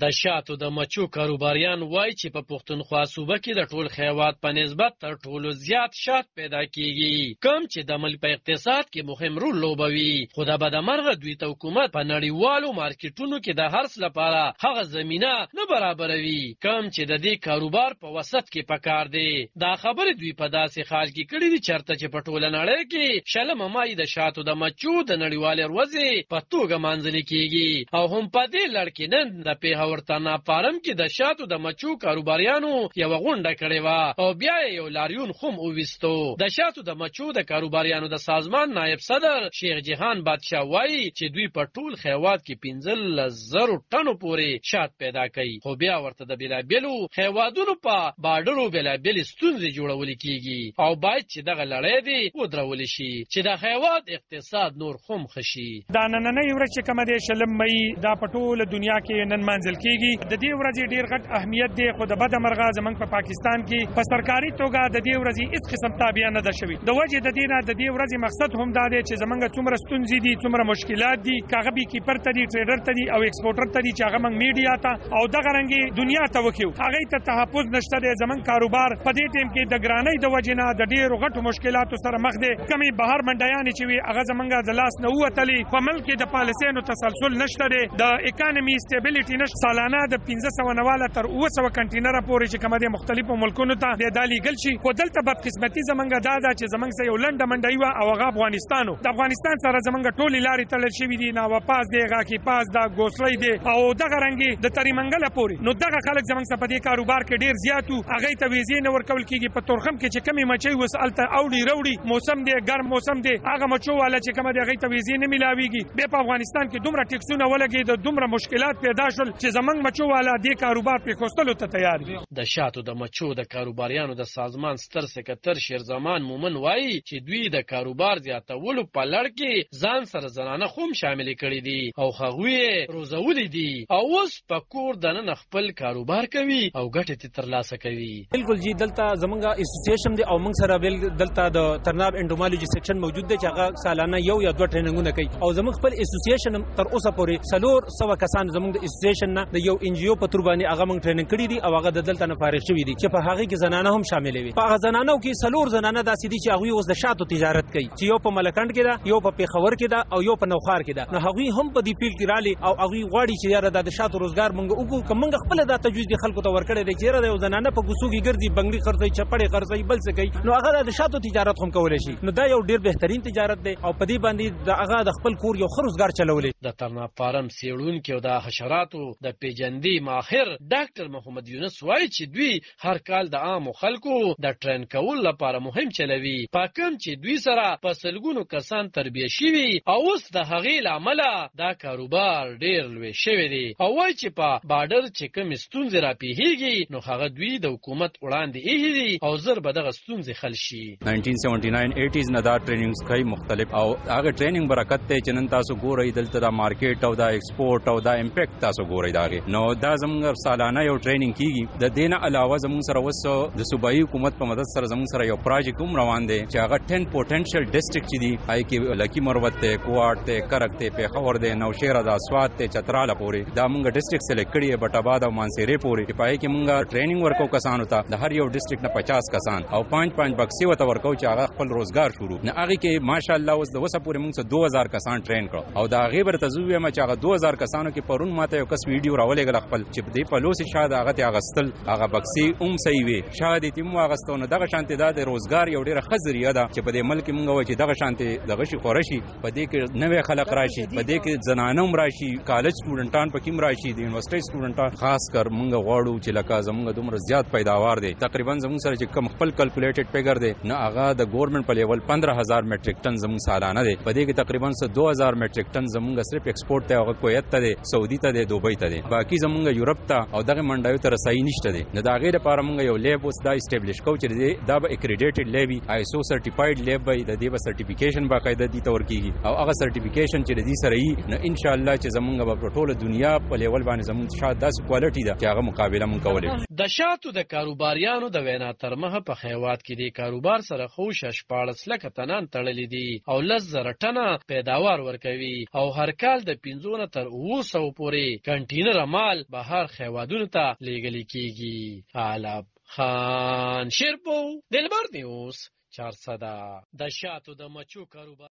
د شاتو د مچو کاروباریان وایي چې په پښتونخوا صوبه کې د ټول خیوات په نسبت تر ټولو زیات شات پیدا کیږي، کوم چې د ملک په اقتصاد کې مهم رول لوبوي. خو د بدمرغه دوی ته حکومت په نړیوالو مارکیټونو کې د هرڅ لپاره هغه زمینه نه برابروي کوم چې د دې کاروبار په وسط کې پکار دی. دا خبره دوی په داسې حال کې کړې دي چرته چې په ټوله نړۍ کې شلمه مای د شاتو د مچو د نړیوالې ورځې په توګه مانځل کیږي. او هم په دې لړ کې نن د پیښور ورتانا فارم کې د شاتو د مچو کاروباریانو یو غونډه کړې و او بیا یو لاریون خوم اوويستو. د شاتو د مچو د کاروباریانو د سازمان نائب صدر شیخ جهان بادشاه وایي چې دوی په ټول خیوات کې 15,000 ټنو پورې شات پیدا کوي. خو بیا ورته د بلابلو خیوادونو په بارډرو بلابل ستونزې جوړول کیږي او باید چې دغه لړۍ دی ودرول شي چې د خیوات اقتصاد نور خوم خشي. دا نننۍ ورځ چې کومه دی شلم مې دا په ټوله دنیا کې نن منځل کیږي. د دې ورځې ډیر غټ اهمیت دی خو د بد مرغه زمنګ په پاکستان کې په سرکاري توګه د دې ورځې هیڅ قسم تابع نه ده شوی. د وجه د دې نه د دې ورځې مقصد هم دا دی چې زمنګ څومره ستونزې دي څومره مشکلات دي کاغه بي کیپر ته دي ټریډر ته دي او ایکسپورټر ته دي چې هغه موږ میډیا ته او دغه رنګي دنیا ته وکیو هغه ته تحفظ نشته دی. زمنګ کاروبار په دې ټیم کې د ګرانۍ د وجه نه د ډیرو غټو مشکلاتو سره مخ دی. کمی بهر منډیان چې وي هغه زمنګ د لاس نه وتلی په ملک د پالیسینو تسلسل نشته دی. د اکانومي سټیبلیټی نشته. سالانه د 1500 تر 900 کنټینر پورې چې کومه د مختلفو ملکونو ته د دالي ګل شي. خو دلته بد قسمتي زمنګ دا چې زمنګ سره یو لنډه منډي و او هغه افغانستانو د افغانستان سره زمنګ ټولي لارې تړل شوې دي. نو واپس دی غاکی پاس دا ګوسلې دی او دغه رنګي د تریمنګل پورې. نو دغه خلک زمنګ په دې کاروبار کې ډیر زیاتو هغه ته ویزې نه ورکول کیږي. په تورخم کې چې کمی مچي وسالته اوړي وروړي موسم دی ګرم موسم دی هغه مچو والا چې کومه هغه ته ویزې نه ملاويږي. به په افغانستان کې دومره ټیکسونه ولګي د دومره مشکلات پیدا شول چې زمنګ مچو والا دې کاروبار په کوستلو ته تیار دي. د شاتو د مچو د کاروباریانو د سازمان ستر سکرټر شیرزمان مومن وایي چې دوی د کاروبار زیاتولو په لړ کې ځان سره زنانه خوم شامل کړي دي او هغوی روزولې دي او اوس په کور دننه خپل کاروبار کوي او ګټه ترلاسه کوي. بالکل جی دلته زمونږه اسوسییشن دی او موږ سره بل دلته د ترناب انډومالوجي سیکشن موجود دی چې هغه سالانه یو یا دوه ټریننګونه کوي او زموږ خپل اسوسییشن تر اوسه پورې 300 کسان زموږ د اسوسییشن نه د یو ان جی او په تور باندې هغه موږ ټریننګ کړی دي او هغه د دلته نه فارغ شوی دي چې په هغه کې زنانه هم شامل وي. په هغه زنانو کې 300 زنانه داسې دي چې هغه اوس د شاتو تجارت کوي چې یو په ملکند کې ده یو په پیښور کې ده او یو په نوخار کې ده. نو هغه هم په دې فیلډ کې رالي او هغه غواړي چې یاره د شاتو روزګار موږ وګورو کوم خپل د تجویز دي خلکو ته ورکړي دي چې یاره د زنانه په ګوسوګي ګرځي بنگړي خرڅي چپړې خرڅي بل څه کوي. نو هغه د شاتو تجارت هم کولای شي. نو دا یو ډیر بهترین تجارت دی او په دې باندې د هغه د خپل کور یو خروزګار چلولې. د ترناب فارم سیړون کې او د حشراتو د پیجندې ماهر ډاکټر محمد یونس وایي چې دوی هر کال د عام خلکو د ټرین کول لپاره مهم چلوي. پاکم چې دوی سره په سلګونو کسان تربیه شوي او اوس د هغې لامل دا کاروبار ډیر لوی شوی دی او وایي چې په بارډر چې کوم ستونزې راپیږي نو هغه دوی د حکومت وړاندې ایښي دي او زر به دغه ستونزې حل شي. 1979-80s نه دا ټریننګز کوي مختلف او هغه ټریننګ برکت ته چې نن تاسو ګورئ دلته دا مارکیټ او دا ایکسپورټ او دا امپیکټ تاسو ګورئ داغه. نو دا زموږ سالانه یو ټریننګ کیږي. د دینه علاوه زموږ سره وسو د صوبایي حکومت په مدد سره زموږ سره یو پروژې کوم روان دي چې هغه 10 پوتنشل ډیسټریکټ چې دي آی کې لکی مروت ته کوارټ ته کرک ته پیښور ده نوشهره ده سوات ته چتراله پورې دا موږ ډیسټریکټ سلیکټ کړی بټ آباد او مانسيره پورې په پای کې موږ ټریننګ ورکو کسانو ته د هر یو ډیسټریکټ نه 50 کسان او 5 بکسي وته ورکو چې هغه خپل روزګار شروع نه هغه کې ماشاءالله اوس د وسه پورې موږ 2000 کسان ټرین کړو او دا هغه برته زوی ما چې هغه 2000 کسانو کې پرون ماته یو کس ویډیو راولېګل خپل چې دې په لوسي شاده هغه ته غستل هغه بکسي صحیح وي شاده تیم واغستونه دغه شانتي د روزګار یو ډیره خزریه ده چې په دې ملک موږ وایي چې دغه شانتي دغه شي خورشي په دې کې نوې خلک راشي په دې کې زنانم راشي کالج سټوډنټان پکې راشي د یونیورسيټي سټوډنټان خاص کر موږ غواړو چې لکه زموږ دومره زیات پیداوار دي تقریبا زموږ سره چې کم خپل کیلکولیټډ پیګر دی نه هغه د ګورنمنت په لیول 15000 میټریک ټن زموږ سالانه دی په دې کې تقریبا 2000 میټریک ټن زموږ صرف ایکسپورټ ته هغه کویت ته دی سعودي ته دی دوبۍ ته دی باقي زموږ یورپ ته او دغه منډایو ته رسایي نشته دی نه دا غیر لپاره موږ یو لیب اوس دا اسټابلیش کوو چې دا به اکریډیټډ لیب آیسو سرټیفاید لیب وي د دې به سرټیفیکیشن باقاعده دي تور کیږي او هغه سرټیفیکیشن چې دې سره یې نه ان شاء الله چې زموږ په ټوله دنیا په لیول باندې زموږ شاته داس کوالټي ده چې هغه مقابله مونږ کولای د شاتو د کاروباریانو د وینا ترمه په خیوات کې د کاروبار سره خو 14 لک تنان تړلې دي او 10,000 ټنه پیداوار ورکوي او هر کال د 15 تر 200 پورې کنټینر ملیونره مال بهر هیوادونو ته لیږل کیږي. علب خان شیرپو، دلبر نیوز، 400 د شاتو د مچو کاروبار.